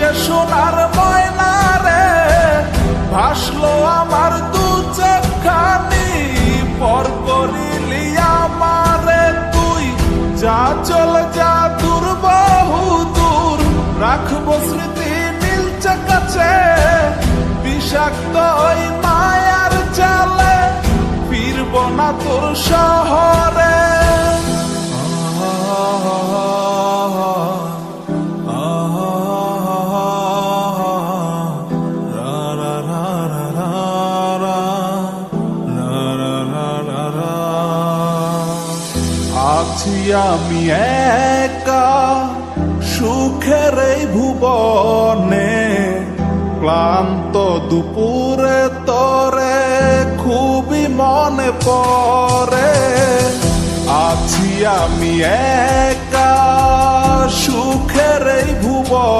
যে সোনার ময়না রে ভাসলো আমার দু চোখখানি, পর করলি আমারে তুই, যা চলে যা দূর বহু দূর, রাখবো স্মৃতি নীলচে কাছে, বিষাক্ত ওই মায়ার জালে ফিরবো না তোর শহরে। আছি আমি একা সুখের এই ভুবনে, ক্লান্ত দুপুরে তরে খুবই মনে পড়ে। আছি আমি একা সুখের এই ভুবনে।